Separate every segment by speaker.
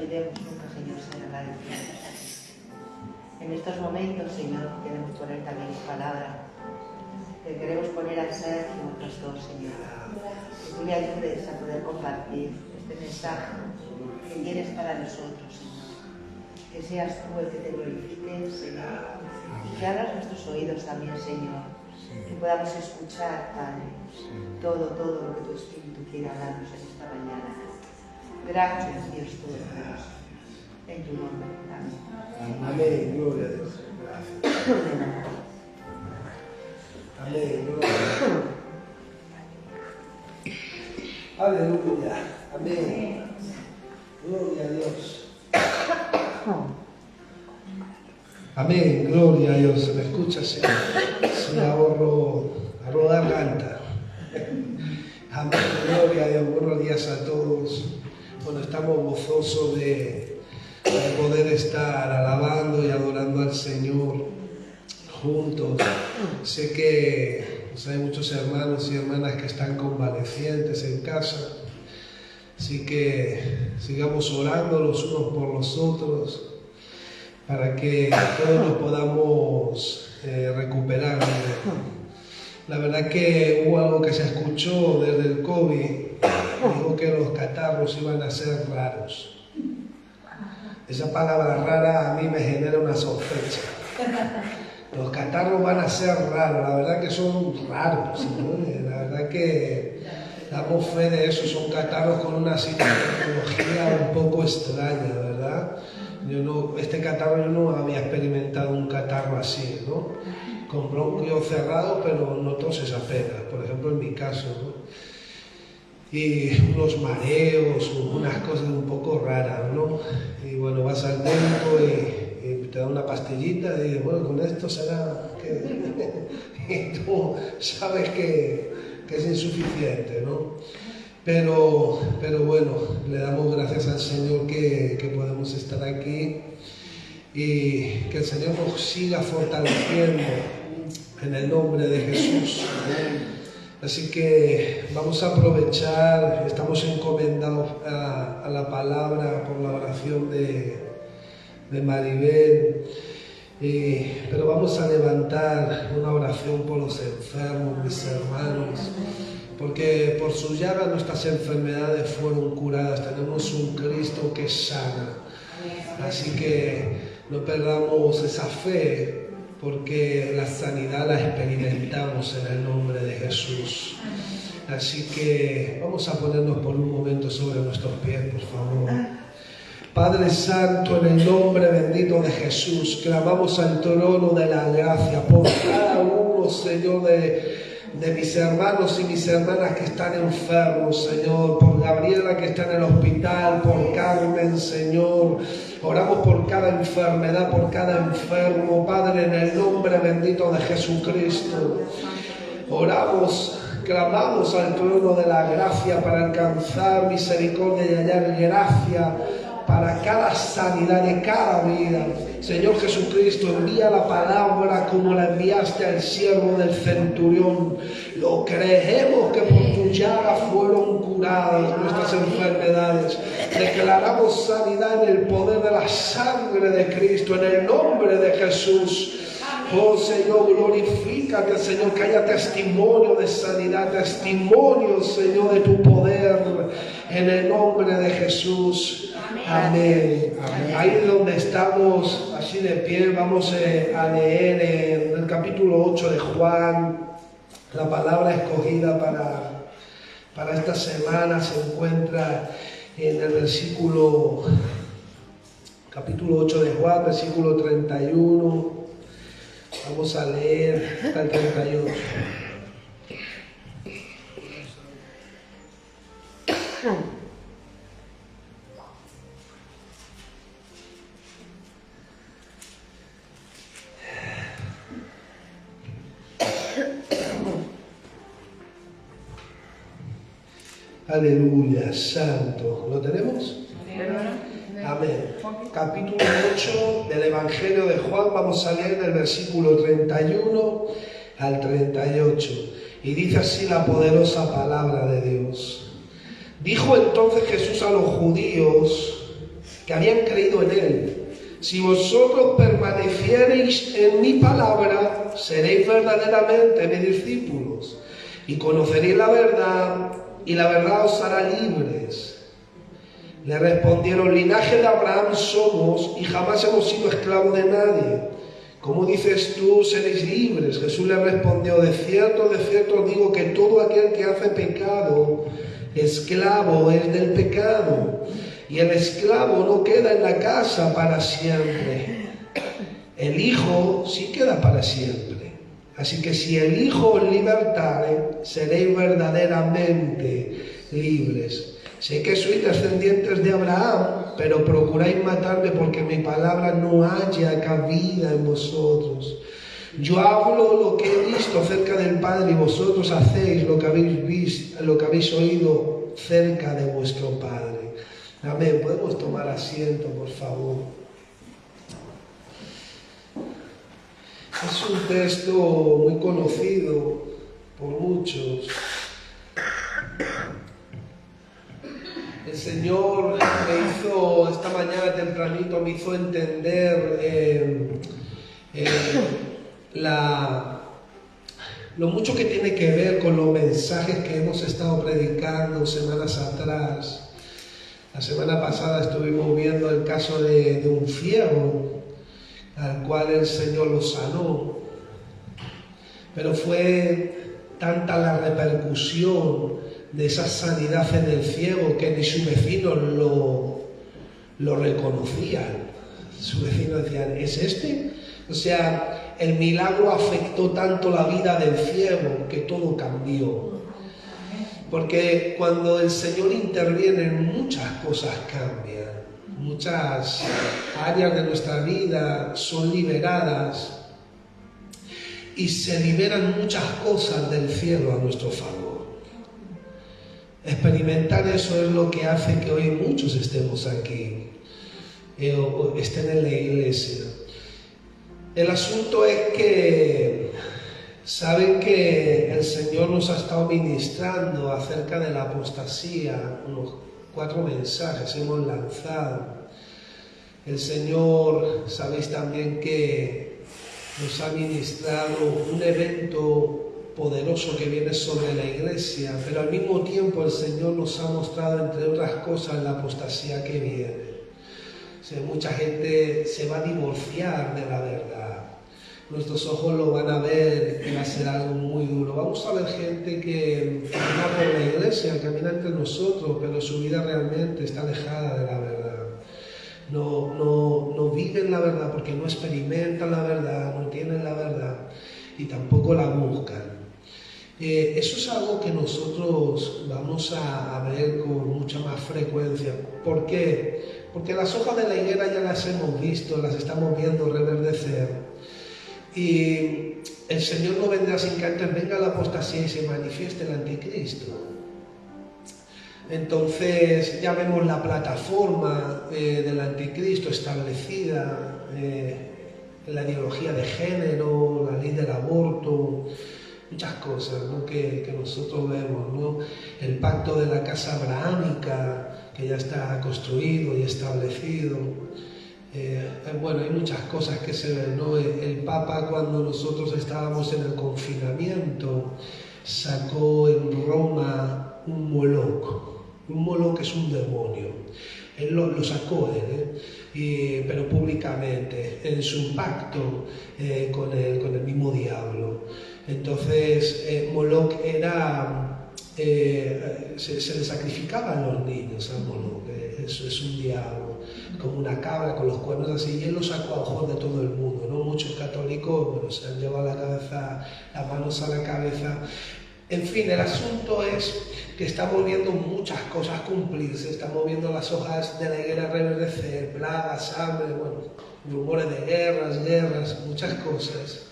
Speaker 1: olvidemos nunca, Señor, ser agradecidos. En estos momentos, Señor, queremos poner también tu palabra. Te queremos poner al Sergio, al pastor, Señor. Que tú le ayudes a poder compartir este mensaje que tienes para nosotros, Señor. Que seas tú el que te glorifiques, Señor. Y que abras nuestros oídos también, Señor. Que podamos escuchar, Padre, todo lo que tu Espíritu quiere hablarnos en esta mañana. Gracias, Dios Todopoderoso. En tu nombre. Amén.
Speaker 2: Amén. Gloria a Dios. Gracias. Amén. Gloria a Dios. Aleluya. Amén. Gloria a Dios. Amén. Gloria a Dios. ¿Se me escucha, Señor? Sí, ahorro garganta. Amén. Gloria a Dios. Buenos días a todos. Bueno, estamos gozosos de poder estar alabando y adorando al Señor juntos. Sé que hay muchos hermanos y hermanas que están convalecientes en casa, así que sigamos orando los unos por los otros para que todos nos podamos recuperar. La verdad que hubo algo que se escuchó desde el COVID, dijo que los catarros iban a ser raros. Esa palabra rara a mí me genera una sospecha. Los catarros van a ser raros, la verdad que son raros, ¿no? La verdad que damos fe de eso, son catarros con una sintomatología un poco extraña, ¿verdad? Este catarro yo no había experimentado un catarro así, ¿no? Con bronquios cerrados, pero no toses apenas, por ejemplo en mi caso, ¿no? Y unos mareos, unas cosas un poco raras, ¿no? Y bueno, vas al médico y te da una pastillita y dices, bueno, con esto será que... y tú sabes que es insuficiente, ¿no? Pero bueno, le damos gracias al Señor que podemos estar aquí y que el Señor nos siga fortaleciendo en el nombre de Jesús. Así que vamos a aprovechar, estamos encomendados a la palabra por la oración de Maribel, pero vamos a levantar una oración por los enfermos, mis hermanos, porque por su llaga nuestras enfermedades fueron curadas. Tenemos un Cristo que sana, así que no perdamos esa fe, porque la sanidad la experimentamos en el nombre de Jesús. Así que vamos a ponernos por un momento sobre nuestros pies, por favor. Padre Santo, en el nombre bendito de Jesús, clamamos al trono de la gracia por cada uno, Señor, de mis hermanos y mis hermanas que están enfermos, Señor, por Gabriela que está en el hospital, por Carmen, Señor. Oramos por cada enfermedad, por cada enfermo, Padre, en el nombre bendito de Jesucristo. Oramos, clamamos al trono de la gracia para alcanzar misericordia y hallar gracia para cada sanidad de cada vida. Señor Jesucristo, envía la palabra como la enviaste al siervo del centurión. Lo creemos que por tu llaga fueron curadas nuestras enfermedades. Declaramos sanidad en el poder de la sangre de Cristo, en el nombre de Jesús. Oh Señor, glorifícate, Señor, que haya testimonio de sanidad, testimonio, Señor, de tu poder, en el nombre de Jesús. Amén. Amén. Ahí donde estamos, así de pie, vamos a leer en el capítulo 8 de Juan. La palabra escogida para esta semana se encuentra en el capítulo 8 de Juan, versículo 31. Vamos a leer hasta el 38. Aleluya, santo. ¿Lo tenemos? Amén. Capítulo 8 del Evangelio de Juan, vamos a leer del versículo 31 al 38. Y dice así la poderosa palabra de Dios. Dijo entonces Jesús a los judíos que habían creído en él. Si vosotros permaneciereis en mi palabra, seréis verdaderamente mis discípulos y conoceréis la verdad, y la verdad os hará libres. Le respondieron: linaje de Abraham somos y jamás hemos sido esclavos de nadie. ¿Cómo dices tú, seréis libres? Jesús le respondió: de cierto os digo que todo aquel que hace pecado, esclavo es del pecado. Y el esclavo no queda en la casa para siempre. El Hijo sí queda para siempre. Así que si el Hijo os libertare, seréis verdaderamente libres. Sé que sois descendientes de Abraham, pero procuráis matarme porque mi palabra no haya cabida en vosotros. Yo hablo lo que he visto cerca del Padre y vosotros hacéis lo que habéis visto, lo que habéis oído cerca de vuestro Padre. Amén. ¿Podemos tomar asiento, por favor? Es un texto muy conocido por muchos. El Señor esta mañana tempranito me hizo entender lo mucho que tiene que ver con los mensajes que hemos estado predicando semanas atrás. La semana pasada estuvimos viendo el caso de un ciego al cual el Señor lo sanó, pero fue tanta la repercusión de esa sanidad en el ciego que ni sus vecinos lo reconocían. Sus vecinos decían: ¿es este? O sea, el milagro afectó tanto la vida del ciego que todo cambió. Porque cuando el Señor interviene, muchas cosas cambian, muchas áreas de nuestra vida son liberadas y se liberan muchas cosas del cielo a nuestro favor. Experimentar eso es lo que hace que hoy muchos estemos aquí, o estén en la iglesia. El asunto es que saben que el Señor nos ha estado ministrando acerca de la apostasía, unos 4 mensajes hemos lanzado. El Señor, sabéis también que nos ha ministrado un evento poderoso que viene sobre la iglesia, pero al mismo tiempo el Señor nos ha mostrado, entre otras cosas, la apostasía que viene. O sea, mucha gente se va a divorciar de la verdad. Nuestros ojos lo van a ver y va a ser algo muy duro. Vamos a ver gente que camina por la iglesia, camina entre nosotros, pero su vida realmente está alejada de la verdad. No viven la verdad porque no experimentan la verdad, no tienen la verdad y tampoco la buscan. Eso es algo que nosotros vamos a ver con mucha más frecuencia. ¿Por qué? Porque las hojas de la higuera ya las hemos visto, las estamos viendo reverdecer. Y el Señor no vendrá sin que antes venga la apostasía y se manifieste el anticristo. Entonces ya vemos la plataforma del anticristo establecida, la ideología de género, la ley del aborto, muchas cosas, ¿no? que nosotros vemos, ¿no? El pacto de la casa abrahámica que ya está construido y establecido. Bueno, hay muchas cosas que se ven, ¿no? El Papa, cuando nosotros estábamos en el confinamiento, sacó en Roma un Moloch. Un Moloch es un demonio. Él lo sacó pero públicamente, en su pacto con el mismo diablo. Entonces, Moloch era... se le sacrificaban los niños a Moloch. Eso es un diablo, como una cabra con los cuernos así, y él lo sacó a ojos de todo el mundo, ¿no? Muchos católicos, bueno, se han llevado las manos a la cabeza. En fin, el asunto es que estamos viendo muchas cosas cumplirse, estamos viendo las hojas de la higuera reverdecer, plagas, hambre, bueno, rumores de guerras, muchas cosas.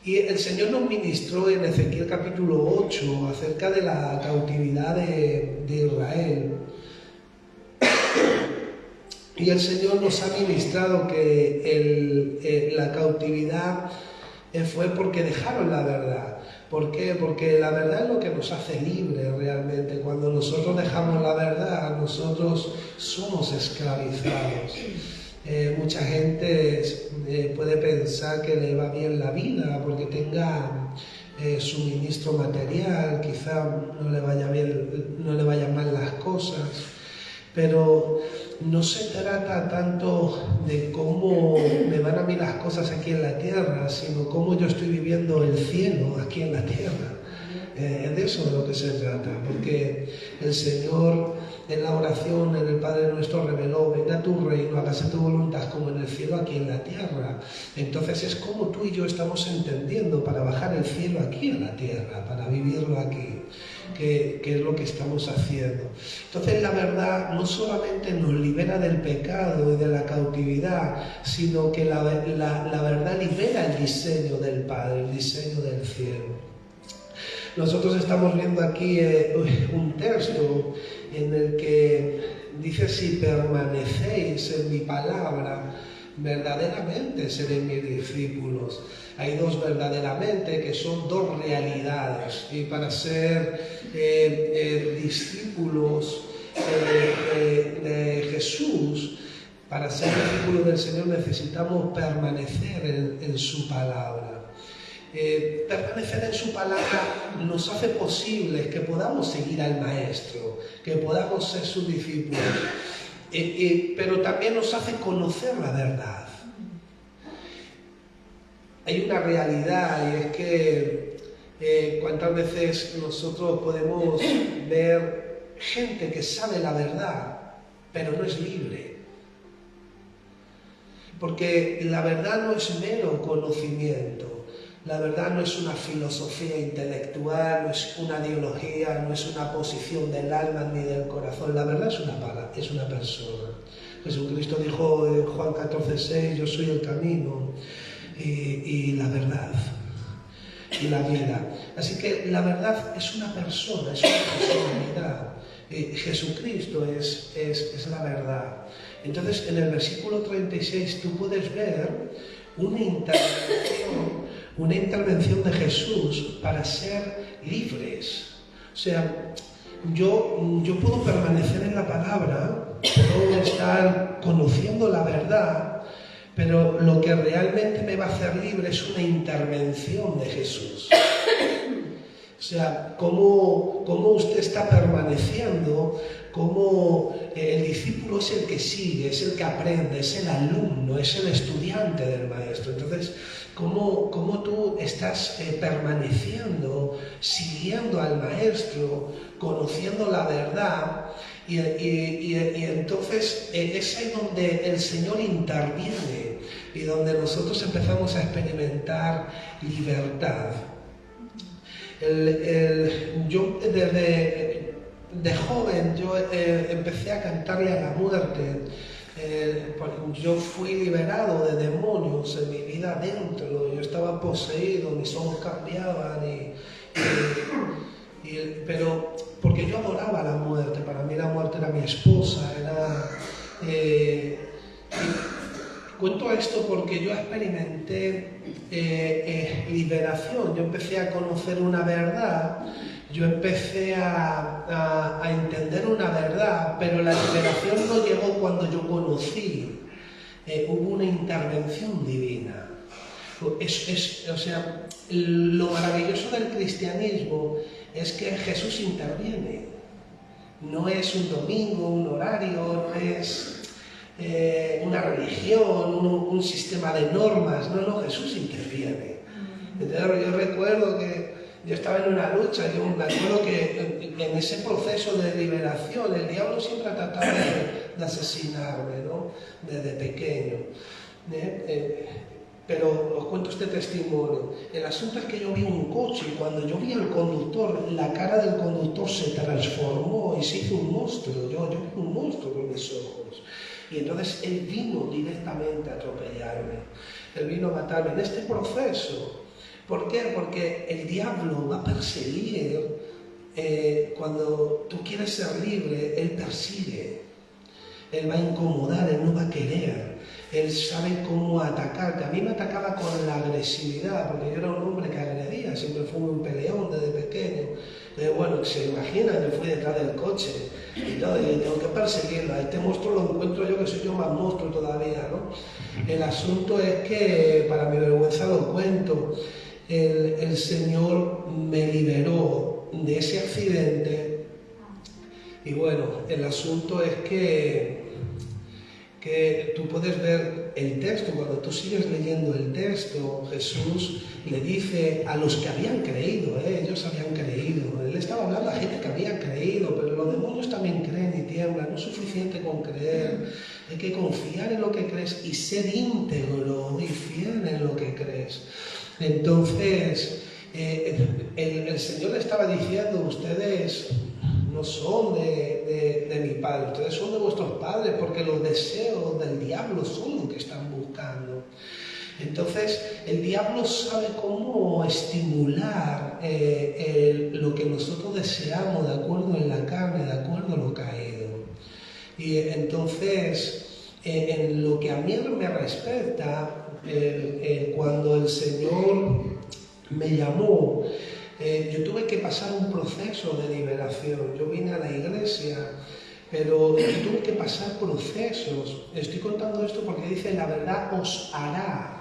Speaker 2: Y el Señor nos ministró en Ezequiel capítulo 8 acerca de la cautividad de Israel. Y el Señor nos ha ministrado que la cautividad fue porque dejaron la verdad. ¿Por qué? Porque la verdad es lo que nos hace libres realmente. Cuando nosotros dejamos la verdad, nosotros somos esclavizados. Mucha gente puede pensar que le va bien la vida porque tenga suministro material, quizá no le vaya bien, no le vayan mal las cosas, pero no se trata tanto de cómo me van a mí las cosas aquí en la tierra, sino cómo yo estoy viviendo el cielo aquí en la tierra. Es de eso de lo que se trata, porque el Señor en la oración, en el Padre Nuestro reveló: venga tu reino, hágase tu voluntad como en el cielo, aquí en la tierra. Entonces es como tú y yo estamos entendiendo para bajar el cielo aquí a la tierra, para vivirlo aquí, que es lo que estamos haciendo. Entonces la verdad no solamente nos libera del pecado y de la cautividad, sino que la verdad libera el diseño del Padre, el diseño del cielo. Nosotros estamos viendo aquí un texto en el que dice: si permanecéis en mi palabra, verdaderamente seréis mis discípulos. Hay dos verdaderamente, que son dos realidades, y para ser discípulos de Jesús, para ser discípulos del Señor, necesitamos permanecer en su palabra. Permanecer en su palabra nos hace posible que podamos seguir al Maestro, que podamos ser sus discípulos, pero también nos hace conocer la verdad. Hay una realidad, y es que cuántas veces nosotros podemos ver gente que sabe la verdad, pero no es libre. Porque la verdad no es mero conocimiento. La verdad no es una filosofía intelectual, no es una ideología, no es una posición del alma ni del corazón. La verdad es una persona. Jesucristo dijo en Juan 14:6: yo soy el camino y la verdad y la vida. Así que la verdad es una persona, es una personalidad. Jesucristo es la verdad. Entonces, en el versículo 36 tú puedes ver una intervención de Jesús para ser libres. O sea, yo puedo permanecer en la palabra, puedo estar conociendo la verdad, pero lo que realmente me va a hacer libre es una intervención de Jesús. O sea, cómo usted está permaneciendo, cómo el discípulo es el que sigue, es el que aprende, es el alumno, es el estudiante del Maestro. Entonces, cómo tú estás permaneciendo, siguiendo al Maestro, conociendo la verdad, y entonces es ahí donde el Señor interviene y donde nosotros empezamos a experimentar libertad. Yo de joven empecé a cantarle a la muerte. Yo fui liberado de demonios en mi vida adentro. Yo estaba poseído, mis ojos cambiaban, pero porque yo adoraba la muerte. Para mí la muerte era mi esposa. Cuento esto porque yo experimenté liberación. Yo empecé a conocer una verdad, yo empecé a entender una verdad, pero la liberación no llegó cuando yo conocí. Hubo una intervención divina. O sea, lo maravilloso del cristianismo es que Jesús interviene. No es un domingo, un horario, no es una religión, un sistema de normas. No, Jesús interviene. Entonces, yo recuerdo que yo estaba en una lucha, yo me acuerdo que en ese proceso de liberación el diablo siempre ha tratado de asesinarme, ¿no? Desde pequeño. Pero os cuento este testimonio. El asunto es que yo vi un coche y cuando yo vi al conductor, la cara del conductor se transformó y se hizo un monstruo. Yo vi un monstruo con mis ojos. Y entonces él vino directamente a atropellarme. Él vino a matarme en este proceso. ¿Por qué? Porque el diablo va a perseguir. Cuando tú quieres ser libre, él persigue. Él va a incomodar, él no va a querer. Él sabe cómo atacarte. A mí me atacaba con la agresividad, porque yo era un hombre que agredía, siempre fui un peleón desde pequeño. Bueno, se imagina que fui detrás del coche y todo, y tengo que perseguirlo. A este monstruo lo encuentro yo, que soy yo más monstruo todavía, ¿no? El asunto es que, para mi vergüenza lo cuento, el Señor me liberó de ese accidente. Y bueno, el asunto es que tú puedes ver el texto. Cuando tú sigues leyendo el texto, Jesús le dice a los que habían creído, ellos habían creído, él estaba hablando a gente que había creído, pero los demonios también creen y tiemblan. No es suficiente con creer, hay que confiar en lo que crees y ser íntegro y fiel en lo que crees. Entonces, el Señor le estaba diciendo: ustedes no son de mi Padre, ustedes son de vuestros padres, porque los deseos del diablo son lo que están buscando. Entonces, el diablo sabe cómo estimular lo que nosotros deseamos de acuerdo en la carne, de acuerdo a lo caído. Y entonces, en lo que a mí me respecta, cuando el Señor me llamó, yo tuve que pasar un proceso de liberación. Yo vine a la iglesia, pero yo tuve que pasar procesos. Estoy contando esto porque dice: la verdad os hará.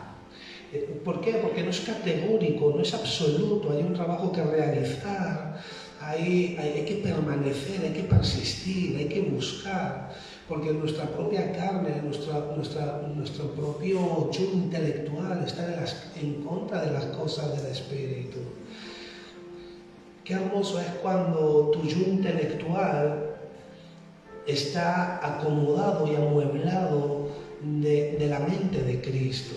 Speaker 2: ¿Por qué? Porque no es categórico, no es absoluto. Hay un trabajo que realizar, hay que permanecer, hay que persistir, hay que buscar. Porque nuestra propia carne, nuestro propio yo intelectual está en contra de las cosas del Espíritu. Qué hermoso es cuando tu yo intelectual está acomodado y amueblado de la mente de Cristo.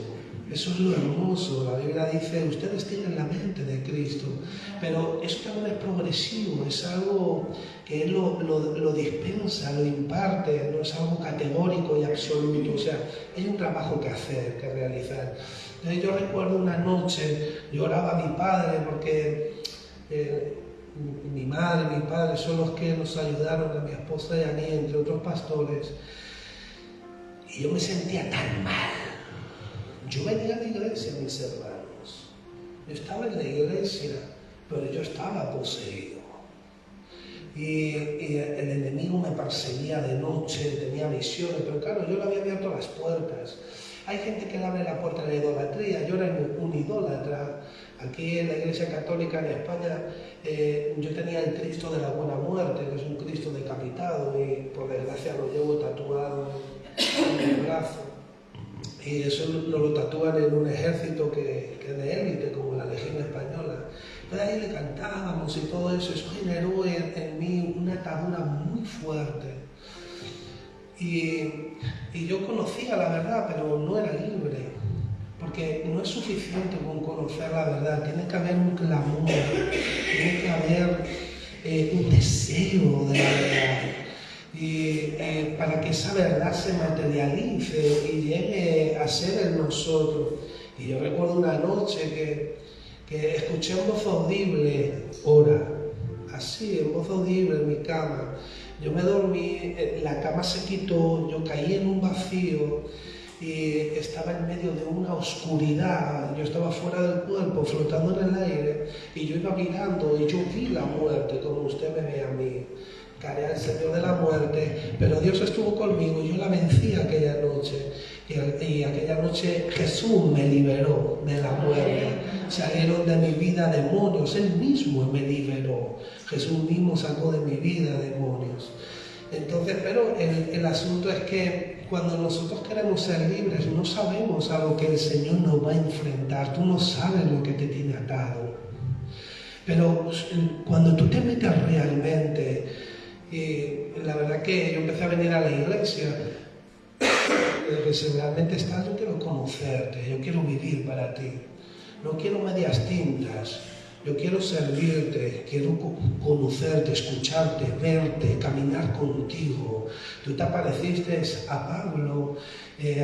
Speaker 2: Eso es lo hermoso. La Biblia dice: ustedes tienen la mente de Cristo. Pero eso también es progresivo, es algo que Él lo dispensa, lo imparte, no es algo categórico y absoluto. O sea, hay un trabajo que hacer, que realizar. Entonces, yo recuerdo una noche, lloraba a mi padre porque mi madre y mi padre son los que nos ayudaron, a mi esposa y a mí, entre otros pastores. Y yo me sentía tan mal. Yo venía a la iglesia, mis hermanos. Yo estaba en la iglesia, pero yo estaba poseído. Y el enemigo me perseguía de noche, tenía visiones, pero claro, yo le había abierto las puertas. Hay gente que le abre la puerta a la idolatría. Yo era un idólatra. Aquí en la Iglesia Católica en España, yo tenía el Cristo de la Buena Muerte, que es un Cristo decapitado, y por desgracia lo llevo tatuado en el brazo. Y eso nos lo tatúan en un ejército que es de élite, como la Legión Española. Pero ahí le cantábamos y todo eso. Eso generó en mí una atadura muy fuerte. Y yo conocía la verdad, pero no era libre. Porque no es suficiente con conocer la verdad. Tiene que haber un clamor, tiene que haber un deseo de la verdad. Y para que esa verdad se materialice y llegue a ser en nosotros. Y yo recuerdo una noche que escuché en voz audible: ora, así, en voz audible en mi cama. Yo me dormí, la cama se quitó, yo caí en un vacío y estaba en medio de una oscuridad. Yo estaba fuera del cuerpo, flotando en el aire, y yo iba mirando y yo vi la muerte como usted me ve a mí. Caré al Señor de la muerte, pero Dios estuvo conmigo y yo la vencí aquella noche. Y aquella noche Jesús me liberó de la muerte. Salieron de mi vida demonios, Él mismo me liberó. Jesús mismo sacó de mi vida demonios. Entonces, pero el asunto es que cuando nosotros queremos ser libres, no sabemos a lo que el Señor nos va a enfrentar. Tú no sabes lo que te tiene atado. Pero cuando tú te metes realmente, la verdad que yo empecé a venir a la iglesia, que si realmente estás, yo quiero conocerte, yo quiero vivir para ti. No quiero medias tintas, yo quiero servirte, quiero conocerte, escucharte, verte, caminar contigo. Tú te apareciste a Pablo,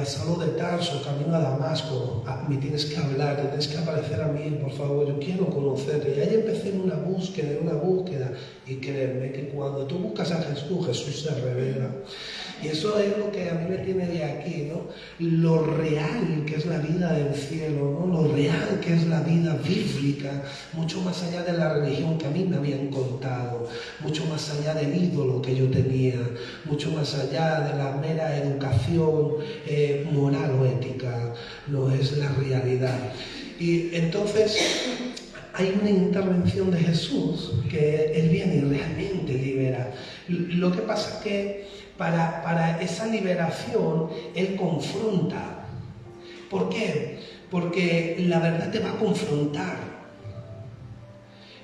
Speaker 2: a Saulo de Tarso, camino a Damasco. Me tienes que hablar, te tienes que aparecer a mí, por favor, yo quiero conocerte. Y ahí empecé en una búsqueda, y créeme que cuando tú buscas a Jesús, Jesús se revela. Y eso es lo que a mí me tiene de aquí, ¿no? Lo real que es la vida del cielo, ¿no? Lo real que es la vida bíblica, mucho más allá de la religión que a mí me habían contado, mucho más allá del ídolo que yo tenía, mucho más allá de la mera educación moral o ética, no es la realidad. Y entonces hay una intervención de Jesús que Él viene y realmente libera. Lo que pasa es que para esa liberación Él confronta. ¿Por qué? Porque la verdad te va a confrontar.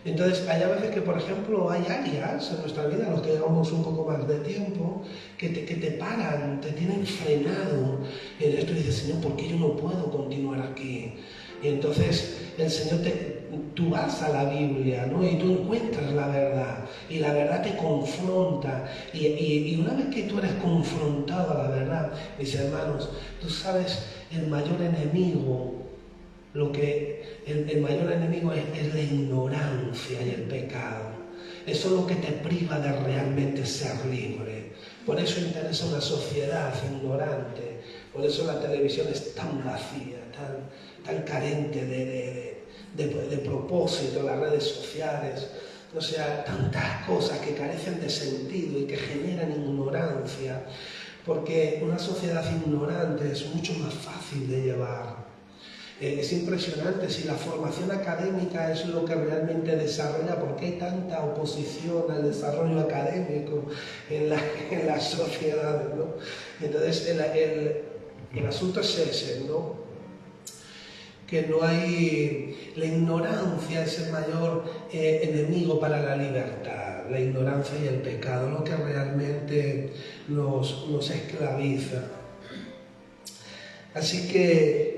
Speaker 2: Entonces, hay a veces que, por ejemplo, hay áreas en nuestra vida, los que llevamos un poco más de tiempo, que te paran, te tienen frenado. Y esto dices, Señor, ¿por qué yo no puedo continuar aquí? Y entonces el Señor tú vas a la Biblia, ¿no? Y tú encuentras la verdad, y la verdad te confronta. Y una vez que tú eres confrontado a la verdad, mis hermanos, tú sabes, el mayor enemigo, el mayor enemigo es la ignorancia y el pecado. Eso es lo que te priva de realmente ser libre. Por eso interesa una sociedad ignorante. Por eso la televisión es tan vacía, tan carente de propósito, las redes sociales. O sea, tantas cosas que carecen de sentido y que generan ignorancia. Porque una sociedad ignorante es mucho más fácil de llevar. Es impresionante si la formación académica es lo que realmente desarrolla, porque hay tanta oposición al desarrollo académico en las sociedades, ¿no? Entonces el asunto es ese, ¿no? Que no hay... La ignorancia es el mayor enemigo para la libertad, la ignorancia y el pecado, lo que realmente nos esclaviza. Así que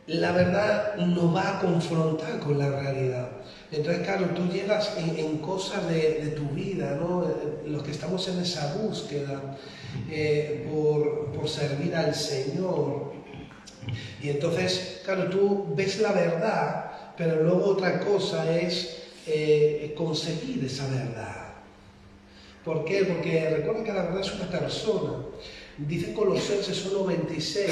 Speaker 2: la verdad nos va a confrontar con la realidad. Entonces, claro, tú llegas en cosas de tu vida, ¿no? Los que estamos en esa búsqueda por servir al Señor. Y entonces, claro, tú ves la verdad, pero luego otra cosa es conseguir esa verdad. ¿Por qué? Porque recuerda que la verdad es una persona. Dice Colosenses 1:26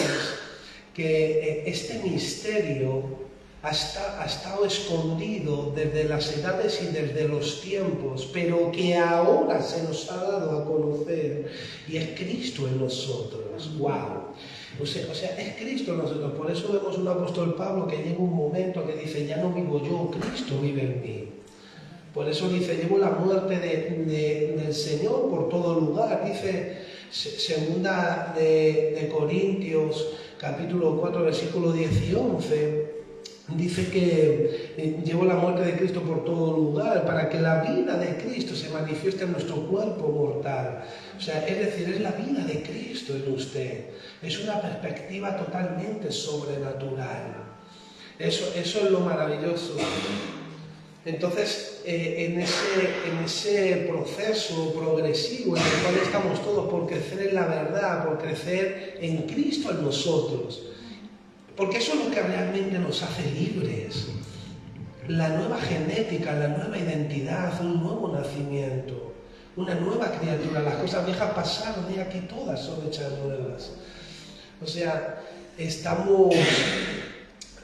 Speaker 2: que este misterio ha estado escondido desde las edades y desde los tiempos, pero que ahora se nos ha dado a conocer, y es Cristo en nosotros. ¡Wow! O sea, es Cristo en nosotros. Por eso vemos un apóstol Pablo que llega un momento que dice, ya no vivo yo, Cristo vive en mí. Por eso dice, llevo la muerte del Señor por todo lugar. Dice segunda de Corintios, capítulo 4, versículo 10 y 11, dice que llevo la muerte de Cristo por todo lugar, para que la vida de Cristo se manifieste en nuestro cuerpo mortal. O sea, es decir, es la vida de Cristo en usted. Es una perspectiva totalmente sobrenatural. Eso es lo maravilloso. Entonces, en ese proceso progresivo en el cual estamos todos por crecer en la verdad, por crecer en Cristo en nosotros, porque eso es lo que realmente nos hace libres. La nueva genética, la nueva identidad, un nuevo nacimiento, una nueva criatura. Las cosas viejas pasaron y aquí todas son hechas nuevas. O sea, estamos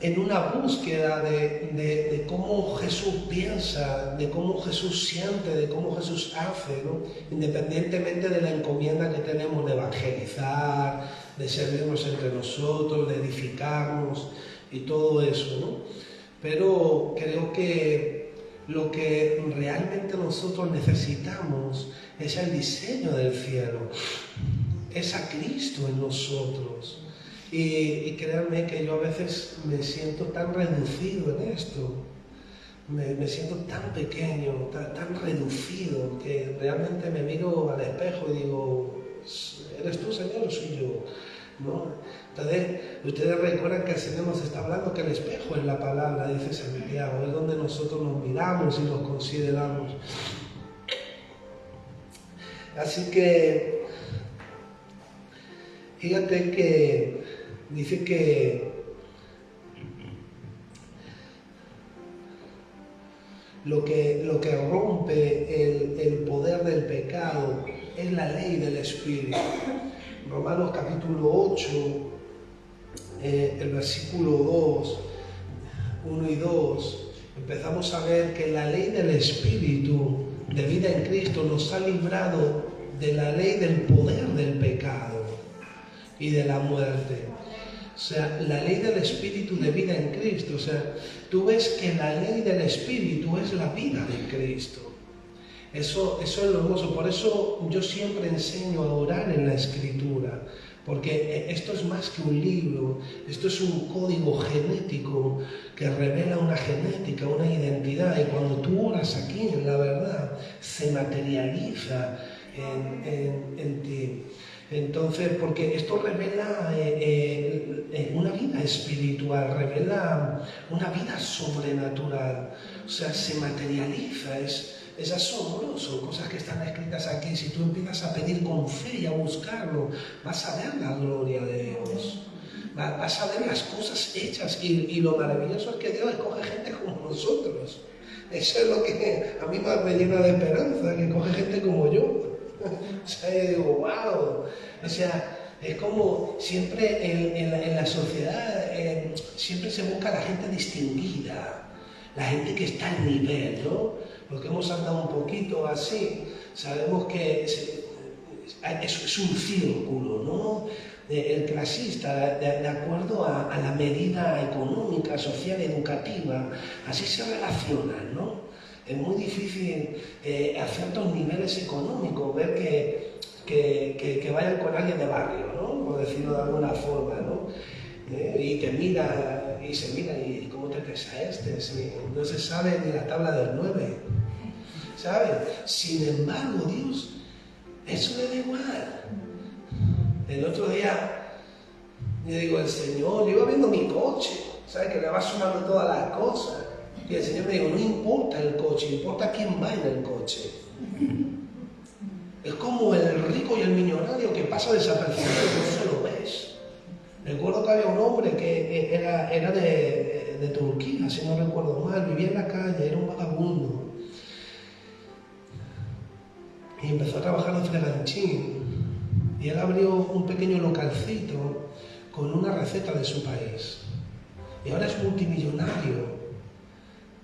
Speaker 2: en una búsqueda de cómo Jesús piensa, de cómo Jesús siente, de cómo Jesús hace, ¿no? Independientemente de la encomienda que tenemos de evangelizar, de servirnos entre nosotros, de edificarnos y todo eso, ¿no? Pero creo que lo que realmente nosotros necesitamos es el diseño del cielo, es a Cristo en nosotros. Y créanme que yo a veces me siento tan reducido en esto, me siento tan pequeño, tan reducido, que realmente me miro al espejo y digo, ¿eres tú, Señor, o soy yo? ¿No? Entonces, ustedes recuerdan que el Señor nos está hablando que el espejo es la palabra, dice Santiago, es donde nosotros nos miramos y nos consideramos. Así que, fíjate que dice que lo que rompe el poder del pecado es la ley del Espíritu. Romanos capítulo 8, el versículo 2, 1 y 2, empezamos a ver que la ley del Espíritu de vida en Cristo nos ha librado de la ley del poder del pecado y de la muerte. O sea, la ley del Espíritu de vida en Cristo. O sea, tú ves que la ley del Espíritu es la vida de Cristo. Eso es lo hermoso. Por eso yo siempre enseño a orar en la Escritura. Porque esto es más que un libro. Esto es un código genético que revela una genética, una identidad. Y cuando tú oras aquí en la verdad, se materializa en ti. Entonces, porque esto revela una vida espiritual, revela una vida sobrenatural, o sea, se materializa, es asombroso, cosas que están escritas aquí. Si tú empiezas a pedir con fe y a buscarlo, vas a ver la gloria de Dios, vas a ver las cosas hechas, y lo maravilloso es que Dios escoge gente como nosotros. Eso es lo que a mí más me llena de esperanza, que coge gente como yo. O sea, yo digo, wow. O sea, es como siempre en la sociedad, siempre se busca la gente distinguida, la gente que está al nivel, ¿no? Los que hemos andado un poquito así, sabemos que eso es un círculo, ¿no? El clasista, de acuerdo a la medida económica, social, educativa, así se relacionan, ¿no? Es muy difícil a ciertos niveles económicos ver que vayan con alguien de barrio, ¿no? Por decirlo de alguna forma, ¿no? Y te mira, y se mira, ¿y cómo te crees a este? Sí, no se sabe ni la tabla del 9, ¿sabes? Sin embargo, Dios, eso le da igual. El otro día, yo digo, el Señor, yo iba viendo mi coche, ¿sabes? Que le va sumando todas las cosas. Y el Señor me dijo, no importa el coche, importa quién va en el coche. Es como el rico y el millonario que pasa desapercibido, no se lo ves. Recuerdo que había un hombre que era de Turquía, si no recuerdo mal, vivía en la calle, era un vagabundo. Y empezó a trabajar de freganchín. Y él abrió un pequeño localcito con una receta de su país. Y ahora es multimillonario.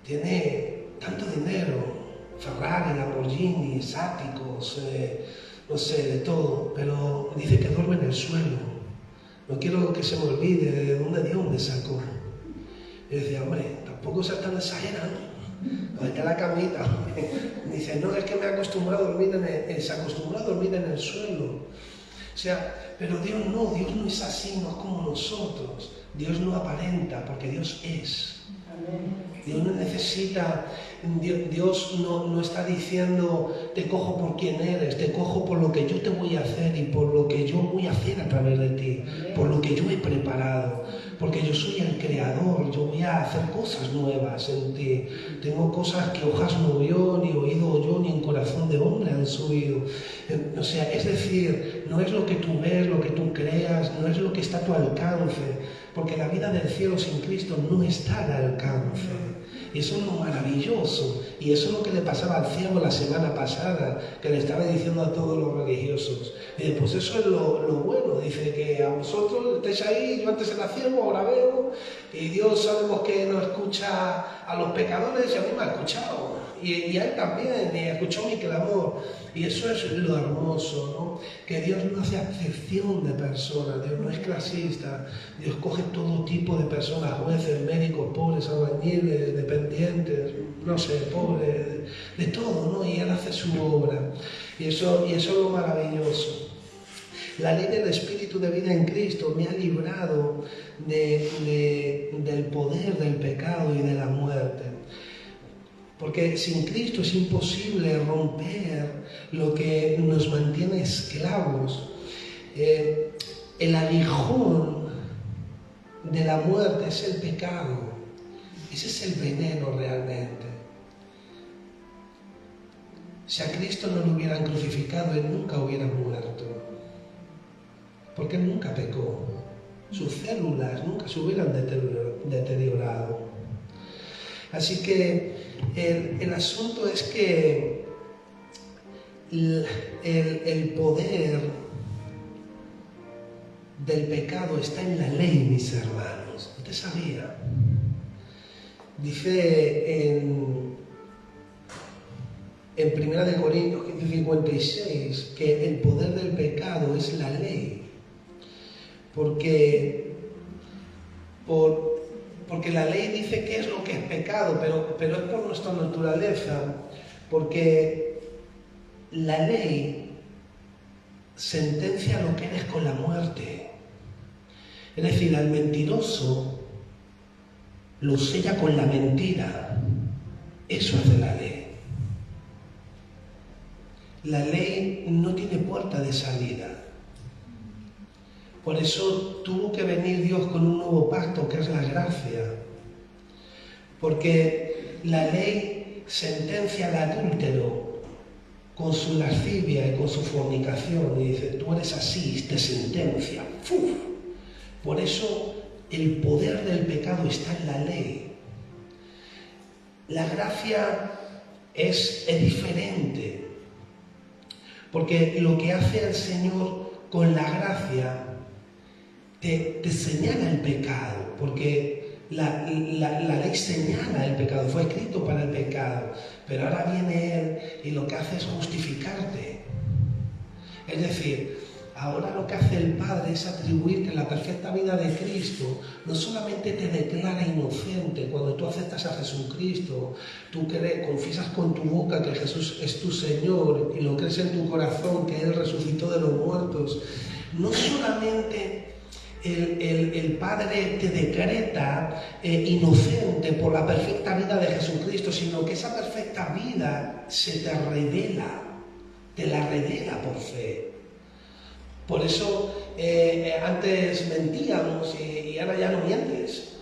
Speaker 2: Tiene tanto dinero, Ferrari, Lamborghini, áticos, no sé, de todo, pero dice que duerme en el suelo. No quiero que se me olvide de dónde sacó. Y decía, hombre, tampoco se tan exagerando. ¿Dónde está la camita? Dice, no, es que me he acostumbrado a dormir se acostumbra a dormir en el suelo. O sea, pero Dios no es así, no es como nosotros. Dios no aparenta, porque Dios es. Dios no necesita, Dios no está diciendo, te cojo por quien eres, te cojo por lo que yo te voy a hacer y por lo que yo voy a hacer a través de ti, por lo que yo he preparado, porque yo soy el creador, yo voy a hacer cosas nuevas en ti. Tengo cosas que ojas no vio, ni oído oyó, ni en corazón de hombre han subido. O sea, es decir, no es lo que tú ves, lo que tú creas, no es lo que está a tu alcance, porque la vida del cielo sin Cristo no está al alcance. Y eso es lo maravilloso. Y eso es lo que le pasaba al ciego la semana pasada, que le estaba diciendo a todos los religiosos. Y dice, pues eso es lo bueno. Dice que a vosotros estáis ahí, yo antes era ciego, ahora veo. Y Dios sabemos que no escucha a los pecadores, y a mí me ha escuchado. Y a él también, y escuchó mi clamor. Y eso es lo hermoso, ¿no? Que Dios no hace acepción de personas, Dios no es clasista, Dios coge todo tipo de personas, jueces, médicos, pobres, albañiles, dependientes, no sé, pobres, de todo, ¿no? Y Él hace su obra. Y eso es lo maravilloso. La ley del Espíritu de vida en Cristo me ha librado del poder del pecado y de la muerte. Porque sin Cristo es imposible romper lo que nos mantiene esclavos. El aguijón de la muerte es el pecado. Ese es el veneno realmente. Si a Cristo no lo hubieran crucificado, Él nunca hubiera muerto. Porque Él nunca pecó. Sus células nunca se hubieran deteriorado. Así que el asunto es que el poder del pecado está en la ley, mis hermanos. ¿Usted sabía? Dice en 1 Corintios 15:56 que el poder del pecado es la ley. Porque la ley dice qué es lo que es pecado, pero es por nuestra naturaleza. Porque la ley sentencia lo que eres con la muerte. Es decir, al mentiroso lo sella con la mentira. Eso hace la ley. La ley no tiene puerta de salida. Por eso tuvo que venir Dios con un nuevo pacto, que es la gracia. Porque la ley sentencia al adúltero con su lascivia y con su fornicación. Y dice, tú eres así, te sentencia. ¡Uf! Por eso el poder del pecado está en la ley. La gracia es diferente. Porque lo que hace el Señor con la gracia te señala el pecado, porque la ley señala el pecado, fue escrito para el pecado, pero ahora viene Él y lo que hace es justificarte. Es decir, ahora lo que hace el Padre es atribuirte la perfecta vida de Cristo. No solamente te declara inocente cuando tú aceptas a Jesucristo, tú confiesas con tu boca que Jesús es tu Señor y lo crees en tu corazón que Él resucitó de los muertos. No solamente el Padre te decreta inocente por la perfecta vida de Jesucristo, sino que esa perfecta vida se te revela, te la revela por fe. Por eso antes mentíamos y ahora ya no mientes.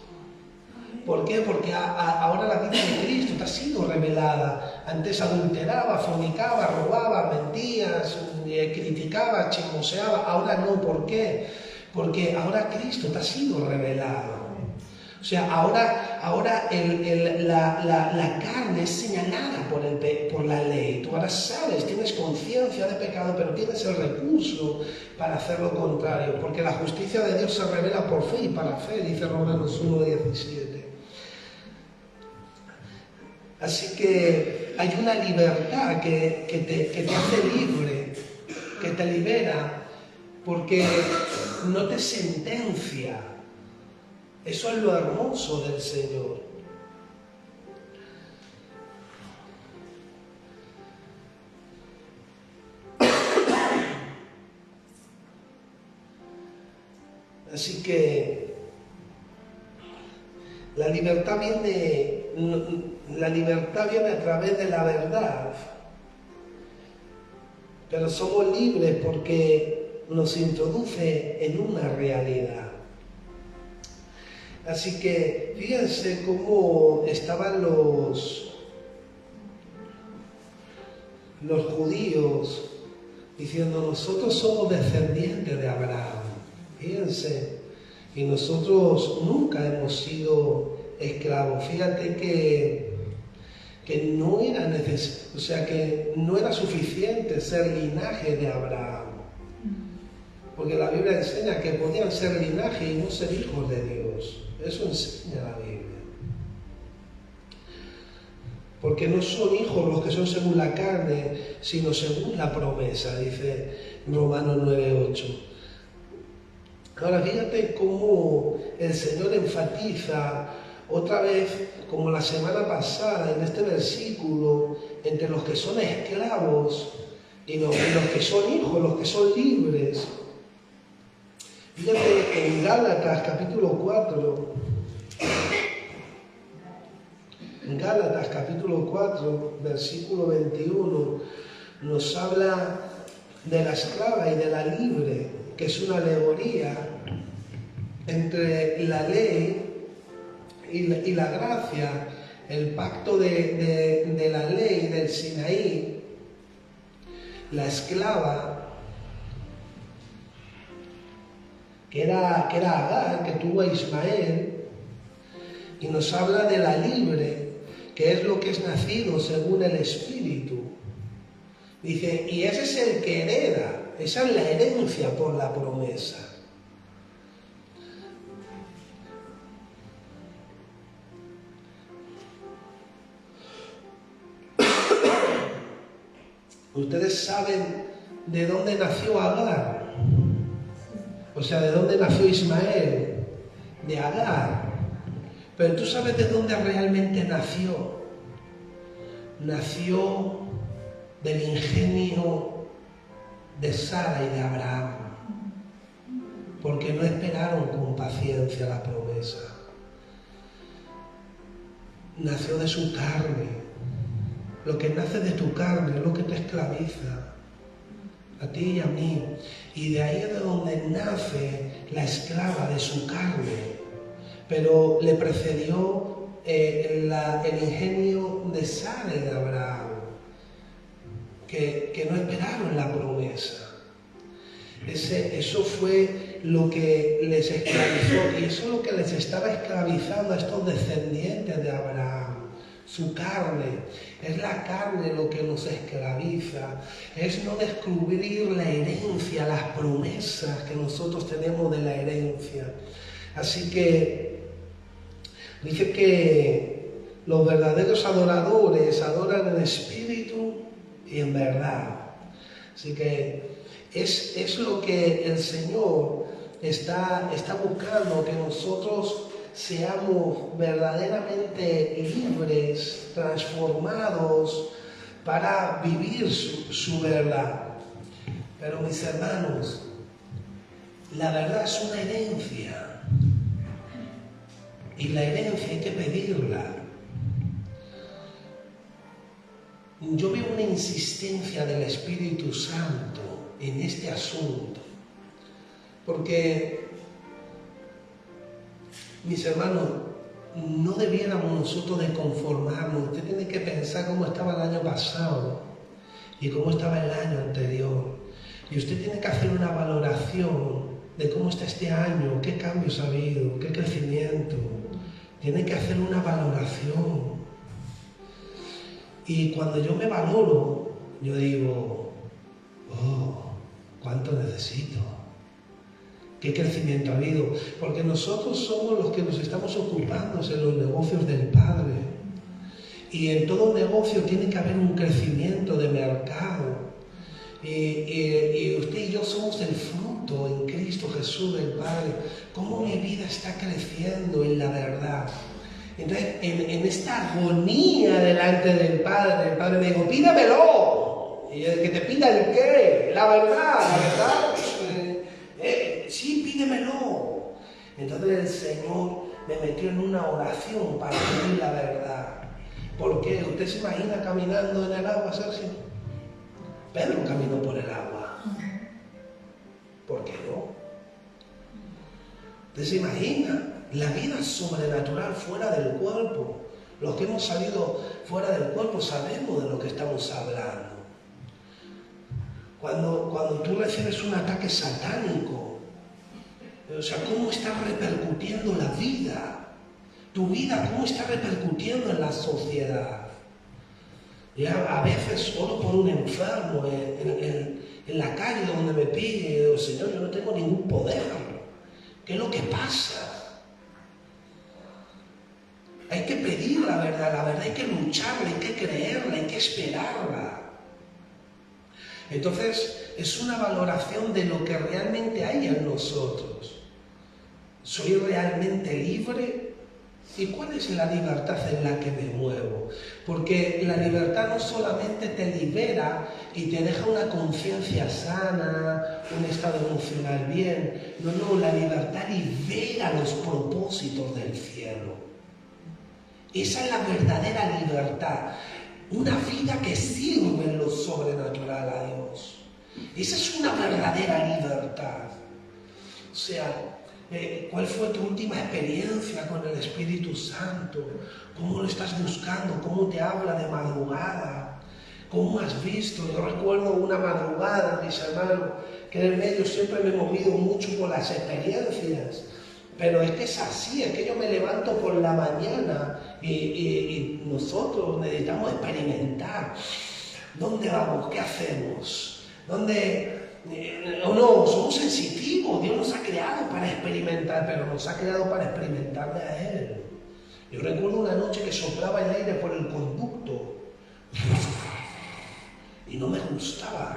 Speaker 2: ¿Por qué? Porque ahora la vida de Cristo te ha sido revelada. Antes adulteraba, fornicaba, robaba, mentías, criticaba, chismoseaba. Ahora no. ¿Por qué? Porque ahora Cristo te ha sido revelado. O sea, ahora la carne es señalada por la ley. Tú ahora sabes, tienes conciencia de pecado, pero tienes el recurso para hacer lo contrario. Porque la justicia de Dios se revela por fe y para fe, dice Romanos 1:17. Así que hay una libertad que te hace libre, que te libera, porque no te sentencia. Eso es lo hermoso del Señor. Así que la libertad viene a través de la verdad, pero somos libres porque nos introduce en una realidad. Así que fíjense cómo estaban los judíos diciendo, nosotros somos descendientes de Abraham. Fíjense, y nosotros nunca hemos sido esclavos. Fíjate que no era necesario, o sea, que no era suficiente ser linaje de Abraham. Porque la Biblia enseña que podían ser linaje y no ser hijos de Dios. Eso enseña la Biblia. Porque no son hijos los que son según la carne, sino según la promesa, dice Romanos 9:8. Ahora fíjate cómo el Señor enfatiza otra vez, como la semana pasada, en este versículo, entre los que son esclavos y los que son hijos, los que son libres. Fíjate en Gálatas capítulo 4, versículo 21, nos habla de la esclava y de la libre, que es una alegoría entre la ley y la gracia, el pacto de la ley del Sinaí. La esclava, que era Agar, que tuvo a Ismael, y nos habla de la libre, que es lo que es nacido según el Espíritu. Dice, y ese es el que hereda, esa es la herencia por la promesa. Ustedes saben de dónde nació Agar, o sea, de dónde nació Ismael, de Agar. Pero tú sabes de dónde realmente nació. Nació del ingenio de Sara y de Abraham, porque no esperaron con paciencia la promesa. Nació de su carne. Lo que nace de tu carne es lo que te esclaviza, a ti y a mí. Y de ahí es de donde nace la esclava de su carne. Pero le precedió el ingenio de Sara y de Abraham, que no esperaron la promesa. Eso fue lo que les esclavizó, y eso es lo que les estaba esclavizando a estos descendientes de Abraham. Su carne, es la carne lo que nos esclaviza, es no descubrir la herencia, las promesas que nosotros tenemos de la herencia. Así que dice que los verdaderos adoradores adoran en espíritu y en verdad. Así que es lo que el Señor está buscando, que nosotros seamos verdaderamente libres, transformados para vivir su verdad. Pero mis hermanos, la verdad es una herencia, y la herencia hay que pedirla. Yo veo una insistencia del Espíritu Santo en este asunto, porque, mis hermanos, no debiéramos nosotros de conformarnos. Usted tiene que pensar cómo estaba el año pasado y cómo estaba el año anterior. Y usted tiene que hacer una valoración de cómo está este año, qué cambios ha habido, qué crecimiento. Tiene que hacer una valoración. Y cuando yo me valoro, yo digo, oh, ¿cuánto necesito? ¿Qué crecimiento ha habido? Porque nosotros somos los que nos estamos ocupando en los negocios del Padre. Y en todo negocio tiene que haber un crecimiento de mercado. Y usted y yo somos el fruto en Cristo Jesús del Padre. ¿Cómo mi vida está creciendo en la verdad? Entonces, en esta agonía delante del Padre, el Padre me dijo, pídamelo. Y el que te pida el qué, la verdad. Sí, pídemelo. Entonces el Señor me metió en una oración para pedir la verdad. ¿Por qué? ¿Usted se imagina caminando en el agua, Sergio? Pedro caminó por el agua. ¿Por qué no? ¿Usted se imagina la vida sobrenatural fuera del cuerpo? Los que hemos salido fuera del cuerpo sabemos de lo que estamos hablando. Cuando tú recibes un ataque satánico, o sea, ¿cómo está repercutiendo la vida? Tu vida, ¿cómo está repercutiendo en la sociedad? Ya a veces oro por un enfermo en la calle donde me pille, y digo, Señor, yo no tengo ningún poder. ¿Qué es lo que pasa? Hay que pedir la verdad hay que lucharla, hay que creerla, hay que esperarla. Entonces, es una valoración de lo que realmente hay en nosotros. ¿Soy realmente libre? ¿Y cuál es la libertad en la que me muevo? Porque la libertad no solamente te libera y te deja una conciencia sana, un estado emocional bien. No, la libertad libera los propósitos del cielo. Esa es la verdadera libertad. Una vida que sirve en lo sobrenatural a Dios. Esa es una verdadera libertad. O sea, ¿cuál fue tu última experiencia con el Espíritu Santo? ¿Cómo lo estás buscando? ¿Cómo te habla de madrugada? ¿Cómo has visto? Yo recuerdo una madrugada, mis hermanos, que en el medio siempre me he movido mucho por las experiencias. Pero es que es así, es que yo me levanto por la mañana y nosotros necesitamos experimentar. ¿Dónde vamos? ¿Qué hacemos? ¿Dónde...? O no, somos sensitivos. Dios nos ha creado para experimentar, pero nos ha creado para experimentarle a Él. Yo recuerdo una noche que soplaba el aire por el conducto y no me gustaba.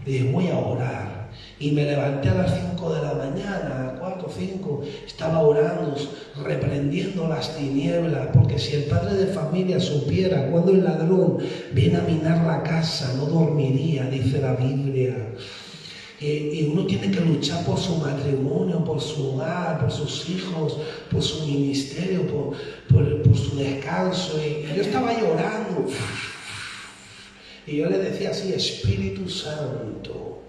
Speaker 2: Le dije, voy a orar. Y me levanté a las 5 de la mañana, 4 o 5, estaba orando, reprendiendo las tinieblas, porque si el padre de familia supiera cuando el ladrón viene a minar la casa, no dormiría, dice la Biblia. Y uno tiene que luchar por su matrimonio, por su hogar, por sus hijos, por su ministerio, por su descanso. Y yo estaba llorando. Y yo le decía así, Espíritu Santo,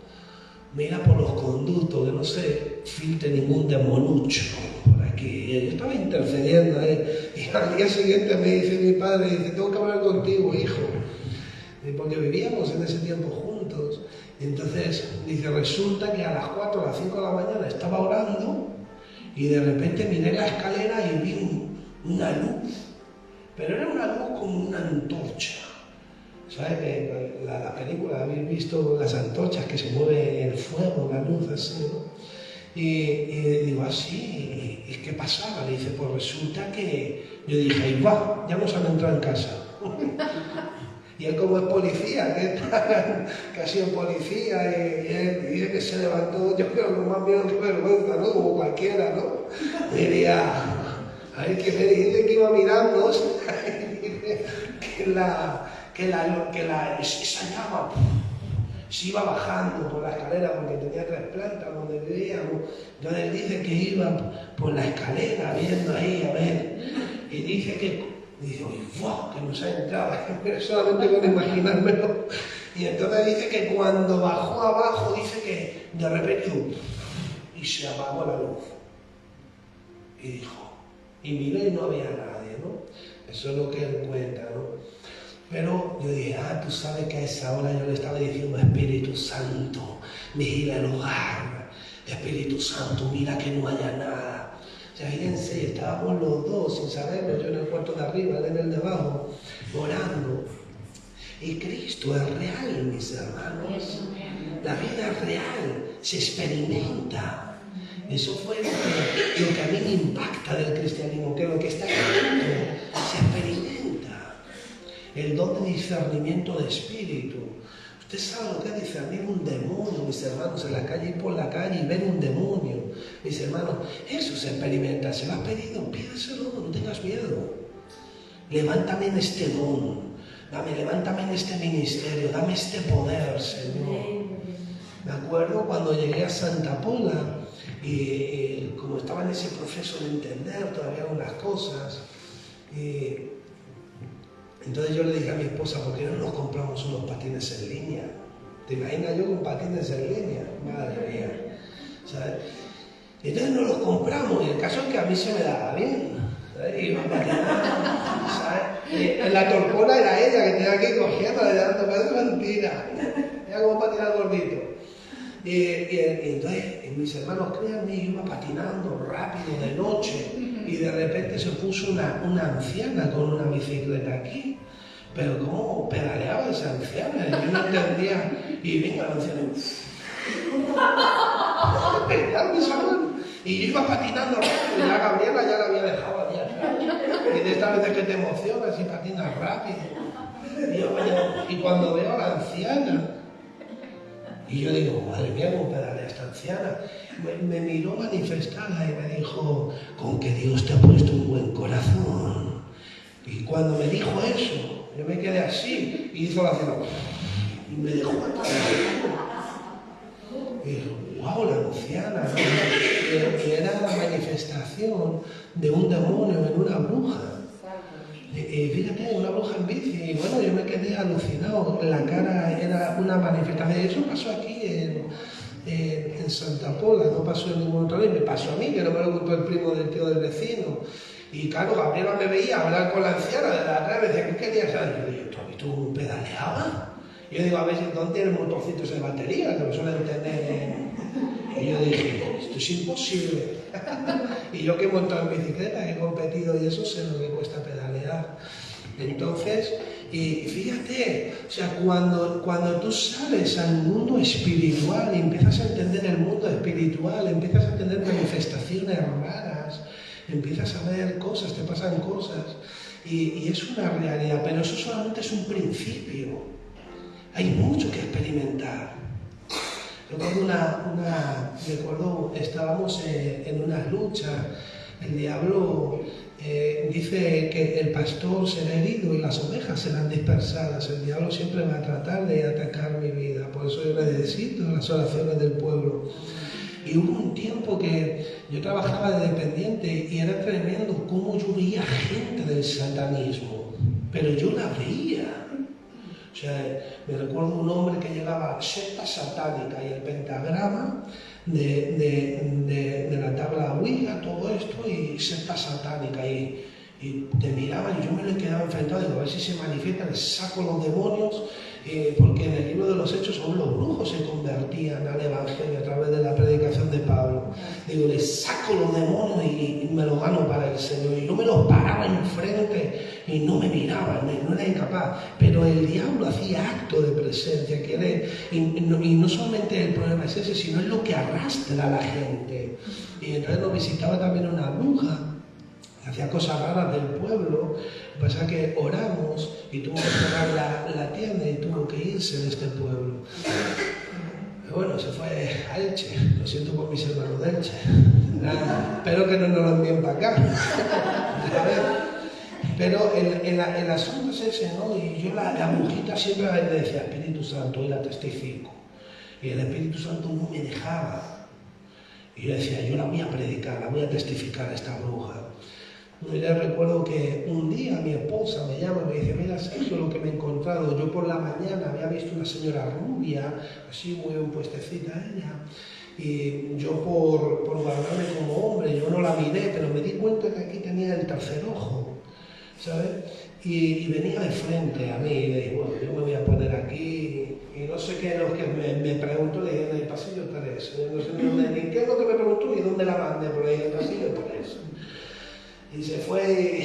Speaker 2: mira por los conductos, que no se filtre ningún demonucho por aquí. Y yo estaba intercediendo ahí. Y al día siguiente me dice mi padre, dice, tengo que hablar contigo, hijo. Porque vivíamos en ese tiempo juntos. Y entonces, dice, resulta que a las 4 o las 5 de la mañana estaba orando y de repente miré la escalera y vi una luz. Pero era una luz como una antorcha. ¿Sabes? La película, habéis visto las antorchas que se mueve el fuego, la luz así, ¿no? Y digo, así, ¿y qué pasaba? Le dice, pues resulta que yo dije, ahí va, ya nos han entrado en casa. Y él como es policía, que ha sido policía, y él que se levantó, yo creo que más miedo que vergüenza, ¿no? Como cualquiera, ¿no? Diría, a ver, que me dice que iba mirando, esa llama se iba bajando por la escalera, porque tenía 3 plantas donde vivíamos. Entonces él dice que iba por la escalera viendo ahí, a ver, y dice que, dice, ¡wow! Que nos ha entrado, solamente con imaginármelo. Y entonces dice que cuando bajó abajo, dice que de repente, y se apagó la luz. Y dijo, y miré y no había nadie, ¿no? Eso es lo que él cuenta, ¿no? Pero yo dije, tú sabes que a esa hora yo le estaba diciendo, Espíritu Santo, vigila el hogar. Espíritu Santo, mira que no haya nada. O sea, fíjense, estábamos los dos sin saberlo, yo en el cuarto de arriba, él en el de abajo, orando. Y Cristo es real, mis hermanos. La vida es real, se experimenta. Eso fue lo que a mí me impacta del cristianismo, que lo que está escrito se experimenta. El don de discernimiento de espíritu. Usted sabe lo que es discernir un demonio, mis hermanos, en la calle, ir por la calle y ver un demonio. Mis hermanos, eso se experimenta. Se lo has pedido, pídeselo, no tengas miedo. Levántame en este don, levántame en este ministerio, dame este poder, Señor. Me acuerdo cuando llegué a Santa Pola y como estaba en ese proceso de entender todavía algunas cosas, entonces yo le dije a mi esposa, ¿por qué no nos compramos unos patines en línea? ¿Te imaginas yo con patines en línea? Madre mía, ¿sabes? Entonces nos los compramos y el caso es que a mí se me daba bien, ¿sabes? Iba patinando, ¿sabes? La torpona era ella que tenía que ir cogiendo, le dando, parece mentira. Era como patinar gordito. Y entonces mis hermanos, créanme, yo iba patinando rápido de noche y de repente se puso una anciana con una bicicleta aquí. Pero ¿cómo pedaleaba esa anciana? Yo no entendía. Y venga la anciana. Y yo iba patinando rápido y la Gabriela ya la había dejado allí atrás. Y de estas veces que te emocionas y patinas rápido. Y cuando veo a la anciana, y yo digo, madre mía, ¿cómo pedalea esta anciana? Me miró manifestada y me dijo, con que Dios te ha puesto un buen corazón. Y cuando me dijo eso, yo me quedé así y hizo la anciana. Y me dejó atrás. Y dijo, wow, la anciana, ¿no? Que era la manifestación de un demonio en una bruja. Fíjate, una bruja en bici, y bueno, yo me quedé alucinado, la cara era una manifestación, eso pasó aquí en Santa Pola, no pasó en ningún otro lado, me pasó a mí, que no me lo contó el primo del tío del vecino, y claro, Gabriela me veía hablar con la anciana de atrás, me decía, ¿qué querías saber? Yo digo, ¿tú has visto cómo pedaleaba? Y yo digo, a ver si ¿dónde tienen motorcitos de batería? Que me suelen tener y yo dije, esto es imposible. Y yo que he montado en bicicleta, que he competido y eso, sé lo que cuesta pedalear. Entonces, y fíjate, o sea, cuando tú sales al mundo espiritual y empiezas a entender el mundo espiritual, empiezas a entender manifestaciones raras, empiezas a ver cosas, te pasan cosas, y es una realidad, pero eso solamente es un principio. Hay mucho que experimentar. Recuerdo, estábamos en una lucha, el diablo dice que el pastor será herido y las ovejas serán dispersadas. El diablo siempre va a tratar de atacar mi vida, por eso yo necesito las oraciones del pueblo. Y hubo un tiempo que yo trabajaba de dependiente y era tremendo cómo yo veía gente del satanismo, pero yo la veía. O sea, me recuerdo un hombre que llegaba a secta satánica y el pentagrama de la tabla Ouija, todo esto, y secta satánica, y te miraban y yo me le quedaba enfrentado, digo, a ver si se manifiesta, les saco los demonios, porque en el libro de los Hechos aún los brujos se convertían al Evangelio a través de la predicación de Pablo. Digo, les saco los demonios y me los gano para el Señor. Y yo me los paraba enfrente y no me miraban, no era incapaz. Pero el diablo hacía acto de presencia, y no solamente el problema es ese, sino es lo que arrastra a la gente. Y entonces nos visitaba también una bruja, hacía cosas raras del pueblo. Lo que pasa es que oramos y tuvo que cerrar la tienda y tuvo que irse de este pueblo. Pero bueno, se fue a Elche. Lo siento por mis hermanos de Elche. Espero que no nos lo envíen para acá. Pero el asunto es ese, ¿no? Y yo la brujita siempre le decía, Espíritu Santo, y la testifico. Y el Espíritu Santo no me dejaba. Y yo decía, yo la voy a predicar, la voy a testificar a esta bruja. Y le recuerdo que un día mi esposa me llama y me dice, mira Sergio, lo que me he encontrado. Yo por la mañana había visto una señora rubia, así muy bien puestecita ella. Y yo por guardarme como hombre, yo no la miré, pero me di cuenta que aquí tenía el tercer ojo, ¿sabes? Y venía de frente a mí y le dije, bueno, yo me voy a poner aquí. Y no sé qué es lo que me preguntó, le dije, en el pasillo 3. No sé ni qué es lo que me preguntó y dónde la mandé, pero le dije, en el pasillo 3. Y se fue y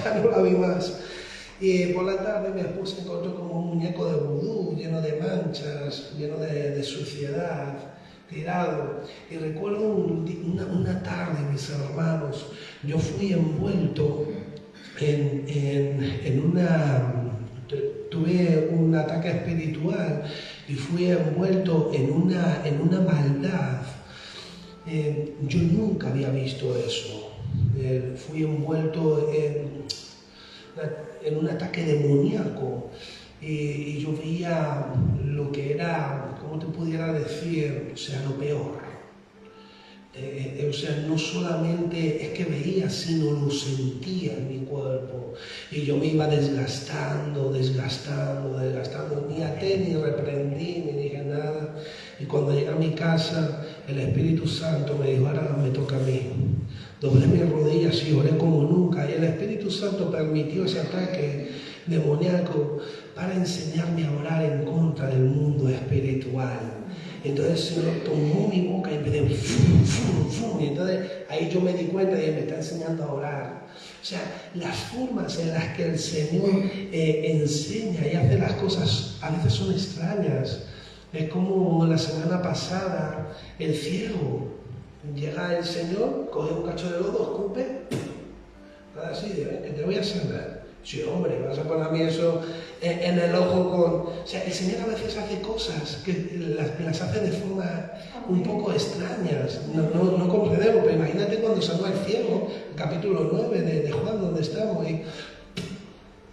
Speaker 2: ya no la vi más. Y por la tarde mi esposa encontró como un muñeco de vudú, lleno de manchas, lleno de suciedad, tirado. Y recuerdo una tarde, mis hermanos, yo fui envuelto tuve un ataque espiritual y fui envuelto en una maldad. Yo nunca había visto eso. Fui envuelto en un ataque demoníaco y yo veía lo que era, ¿cómo te pudiera decir? O sea, lo peor. O sea, no solamente es que veía, sino lo sentía en mi cuerpo. Y yo me iba desgastando. Ni até, ni reprendí, ni dije nada. Y cuando llegué a mi casa, el Espíritu Santo me dijo, ahora me toca a mí. Doblé mis rodillas y oré como nunca. Y el Espíritu Santo permitió ese ataque demoníaco para enseñarme a orar en contra del mundo espiritual. Entonces el Señor tomó mi boca y empecé y entonces ahí yo me di cuenta y me está enseñando a orar. O sea, las formas en las que el Señor enseña y hace las cosas a veces son extrañas. Es como la semana pasada, el ciego. Llega el Señor, coge un cacho de lodo, escupe, así, que te voy a sanar. Sí, hombre, vas a poner a mí eso en el ojo con... O sea, el Señor a veces hace cosas que las hace de forma un poco extrañas. No comprendemos, pero imagínate cuando sanó al ciego, el capítulo 9 de Juan, donde estamos, y...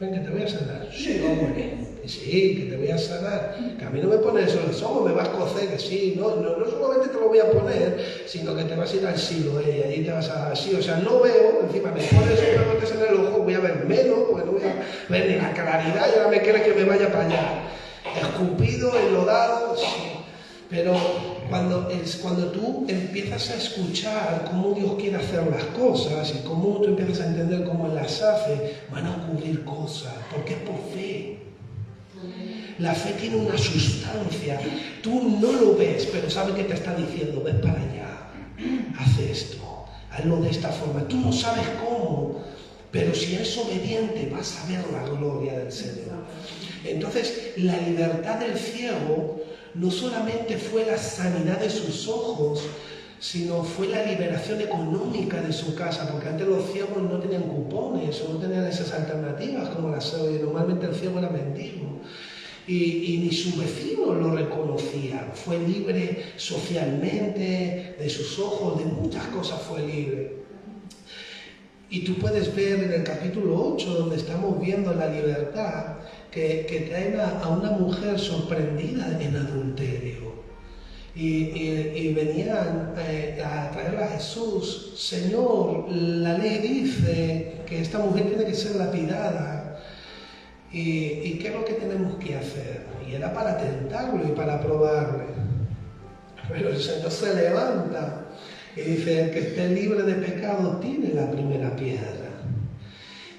Speaker 2: Ven, que te voy a sanar. Sí, hombre. Sí, que te voy a sanar. Que a mí no me pones eso en los ojos, me vas a cocer, que sí. No solamente te lo voy a poner, sino que te vas a ir al silo, y allí te vas a... Sí, o sea, no veo, encima me pones eso en el ojo, voy a ver menos, porque no voy a ver ni la claridad, y ahora me quiere que me vaya para allá. Escupido, enlodado, sí. Pero cuando tú empiezas a escuchar cómo Dios quiere hacer las cosas y cómo tú empiezas a entender cómo Él las hace, van a ocurrir cosas, porque es por fe. La fe tiene una sustancia. Tú no lo ves, pero sabes que te está diciendo, ven para allá, haz esto, hazlo de esta forma. Tú no sabes cómo, pero si eres obediente vas a ver la gloria del Señor. Entonces, la libertad del ciego no solamente fue la sanidad de sus ojos, sino fue la liberación económica de su casa, porque antes los ciegos no tenían cupones o no tenían esas alternativas como las hoy. Normalmente el ciego era mendigo y ni su vecino lo reconocía. Fue libre socialmente, de sus ojos, de muchas cosas fue libre. Y tú puedes ver en el capítulo 8, donde estamos viendo la libertad, que traen a una mujer sorprendida en adulterio. Y venían a traerla a Jesús. Señor, la ley dice que esta mujer tiene que ser lapidada. ¿Y qué es lo que tenemos que hacer? Y era para tentarlo y para probarle. Pero el Señor se levanta y dice: el que esté libre de pecado tiene la primera piedra.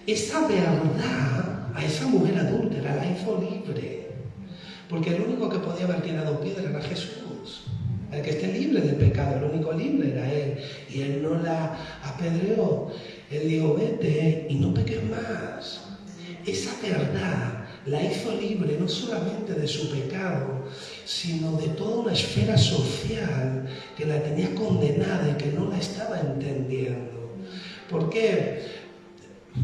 Speaker 2: Esa verdad a esa mujer adúltera la hizo libre, porque el único que podía haber tirado piedra era Jesús. El que esté libre del pecado, el único libre era Él. Y Él no la apedreó. Él dijo: vete y no peques más. Esa verdad la hizo libre no solamente de su pecado, sino de toda una esfera social que la tenía condenada y que no la estaba entendiendo. ¿Por qué?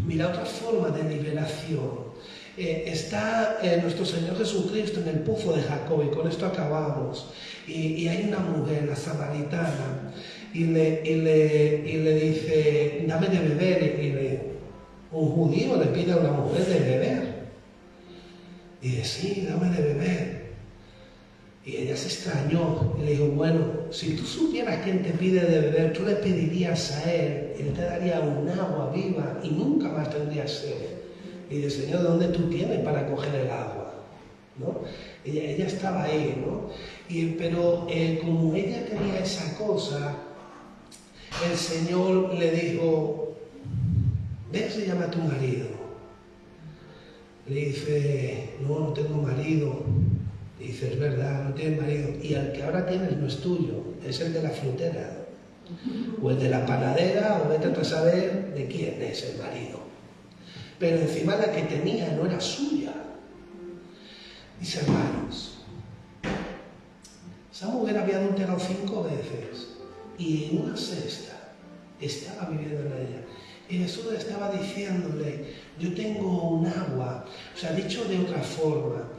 Speaker 2: Mira, otra forma de liberación. Está nuestro Señor Jesucristo en el pozo de Jacob, y con esto acabamos. Y hay una mujer, la samaritana, y le dice: dame de beber. Un judío le pide a una mujer de beber. Y dice: sí, dame de beber. Y ella se extrañó y le dijo: bueno, si tú supieras quién te pide de beber, tú le pedirías a él te daría un agua viva y nunca más tendrías sed. Y dice: Señor, ¿de dónde tú tienes para coger el agua? ¿No? Ella estaba ahí, ¿no? Pero como ella tenía esa cosa, el Señor le dijo: ves y llama a tu marido. Le dice: no tengo marido. Le dice: es verdad, no tienes marido. Y el que ahora tienes no es tuyo, es el de la frutera, o el de la panadera, o vete a saber de quién es el marido. Pero encima la que tenía no era suya. Dice: hermanos, esa mujer había adulterado 5 veces y en una sexta estaba viviendo en ella. Y Jesús estaba diciéndole: yo tengo un agua. O sea, dicho de otra forma,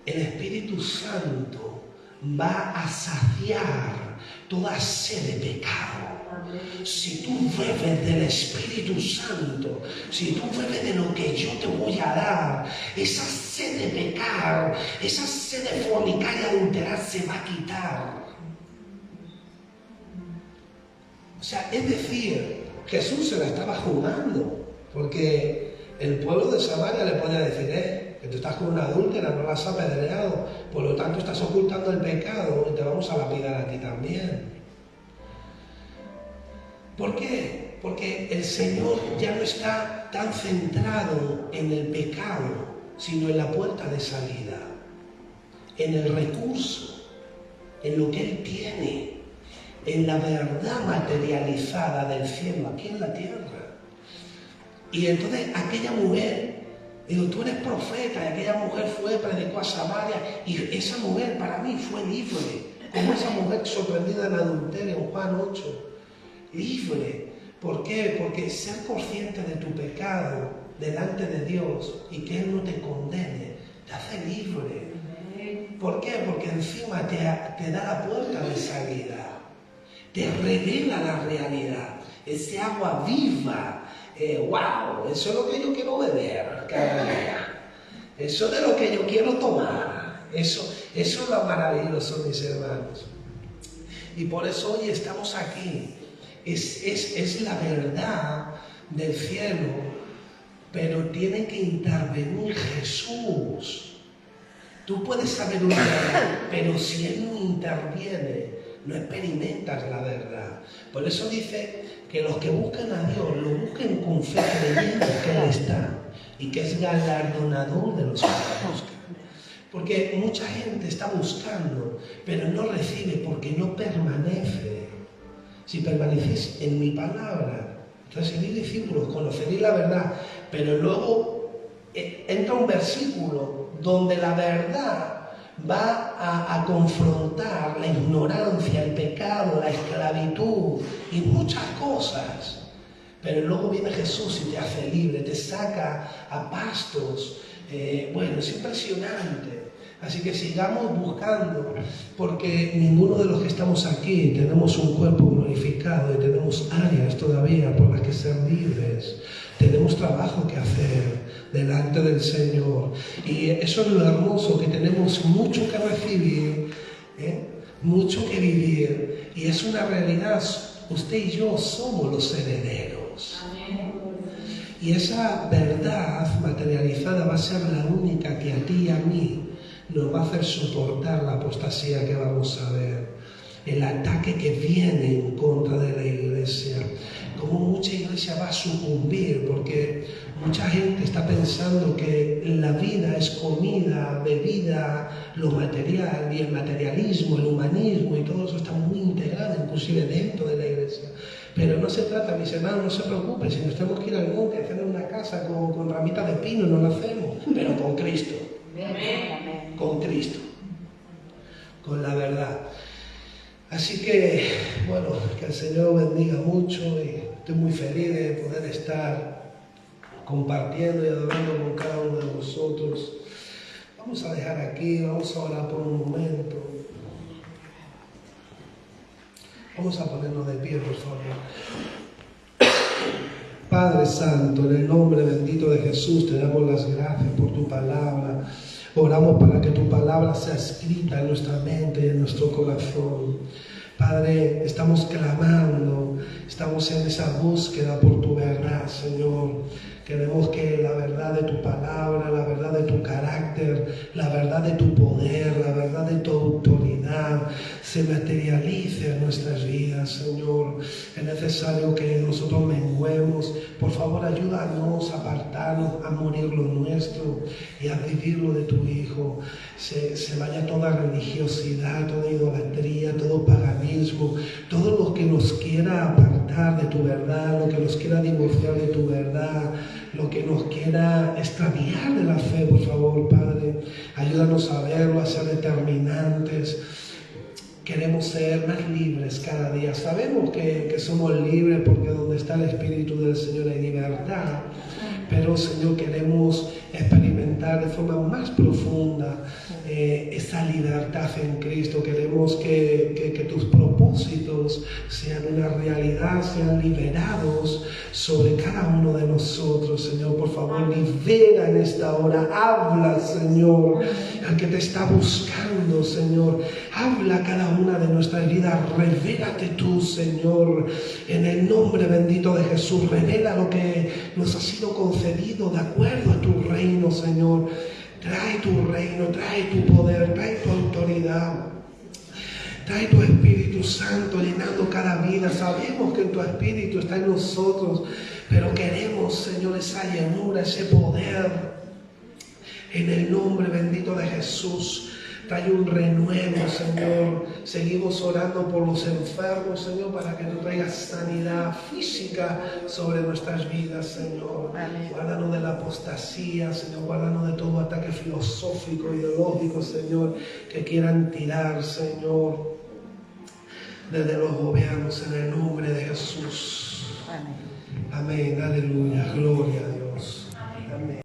Speaker 2: el Espíritu Santo va a saciar toda sed de pecado. Si tú bebes del Espíritu Santo, si tú bebes de lo que yo te voy a dar, esa sed de pecar, esa sed de fornicar y adulterar se va a quitar. O sea, es decir, Jesús se la estaba jugando, porque el pueblo de Samaria le podía decir: que tú estás con una adúltera, no la has apedreado, por lo tanto estás ocultando el pecado y te vamos a lapidar a ti también. ¿Por qué? Porque el Señor ya no está tan centrado en el pecado, sino en la puerta de salida, en el recurso, en lo que Él tiene, en la verdad materializada del cielo aquí en la tierra. Y entonces aquella mujer, digo: tú eres profeta, y aquella mujer fue, predicó a Samaria, y esa mujer para mí fue libre, como esa mujer sorprendida en adulterio en Juan 8. Libre. ¿Por qué? Porque ser consciente de tu pecado delante de Dios y que Él no te condene, te hace libre. ¿Por qué? Porque encima te da la puerta de salida, te revela la realidad, ese agua viva. ¡Wow! Eso es lo que yo quiero beber cada día. Eso es de lo que yo quiero tomar. Eso es lo maravilloso, mis hermanos. Y por eso hoy estamos aquí. Es la verdad del cielo, pero tiene que intervenir Jesús. Tú puedes saber una verdad, pero si Él no interviene, no experimentas la verdad. Por eso dice que los que buscan a Dios, lo busquen con fe, creyendo que Él está y que es galardonador de los que lo buscan. Porque mucha gente está buscando, pero no recibe porque no permanece si permanecéis en mi palabra, entonces seréis discípulos, conoceréis la verdad. Pero luego entra un versículo donde la verdad va a confrontar la ignorancia, el pecado, la esclavitud y muchas cosas. Pero luego viene Jesús y te hace libre, te saca a pastos. Bueno, es impresionante. Así que sigamos buscando, porque ninguno de los que estamos aquí tenemos un cuerpo glorificado y tenemos áreas todavía por las que ser libres. Tenemos trabajo que hacer delante del Señor. Y eso es lo hermoso, que tenemos mucho que recibir, mucho que vivir. Y es una realidad. Usted y yo somos los herederos. Y esa verdad materializada va a ser la única que a ti y a mí nos va a hacer soportar la apostasía que vamos a ver, el ataque que viene en contra de la iglesia. Como mucha iglesia va a sucumbir, porque mucha gente está pensando que la vida es comida, bebida, lo material, y el materialismo, el humanismo y todo eso está muy integrado, inclusive dentro de la iglesia. Pero no se trata, mis hermanos, no se preocupen, si nos tenemos que ir al monte a hacer una casa con ramitas de pino, no lo hacemos, pero con Cristo. Con Cristo, con la verdad. Así que, bueno, que el Señor bendiga mucho y estoy muy feliz de poder estar compartiendo y adorando con cada uno de vosotros. Vamos a dejar aquí, vamos a orar por un momento. Vamos a ponernos de pie, por favor. Padre Santo, en el nombre bendito de Jesús, te damos las gracias por tu palabra. Oramos para que tu palabra sea escrita en nuestra mente y en nuestro corazón. Padre, estamos clamando, estamos en esa búsqueda por tu verdad, Señor. Queremos que la verdad de tu palabra, la verdad de tu carácter, la verdad de tu poder, la verdad de tu autoridad se materialice en nuestras vidas, Señor. Es necesario que nosotros menguemos. Por favor, ayúdanos a apartarnos, a morir lo nuestro y a vivir lo de tu Hijo. Se vaya toda religiosidad, toda idolatría, todo paganismo, todo lo que nos quiera apartar de tu verdad, lo que nos quiera divorciar de tu verdad, lo que nos quiera extraviar de la fe, por favor, Padre. Ayúdanos a verlo, a ser determinantes. Queremos ser más libres cada día. Sabemos que somos libres porque donde está el Espíritu del Señor hay libertad. Pero, Señor, queremos experimentar de forma más profunda esa libertad en Cristo. Queremos que tus propósitos sean una realidad, sean liberados sobre cada uno de nosotros, Señor. Por favor, libera en esta hora. Habla, Señor, al que te está buscando, Señor. Habla cada una de nuestras vidas. Revélate tú, Señor, en el nombre bendito de Jesús. Revela lo que nos ha sido concedido de acuerdo a tu reino, Señor. Trae tu reino, trae tu poder, trae tu autoridad. Trae tu Espíritu Santo llenando cada vida. Sabemos que tu Espíritu está en nosotros, pero queremos, Señor, esa llenura, ese poder. En el nombre bendito de Jesús. Trae un renuevo, Señor. Seguimos orando por los enfermos, Señor, para que tú traigas sanidad física sobre nuestras vidas, Señor. Amén. Guárdanos de la apostasía, Señor. Guárdanos de todo ataque filosófico, ideológico, Señor, que quieran tirar, Señor, desde los gobiernos, en el nombre de Jesús. Amén. Amén. Aleluya. Gloria a Dios. Amén.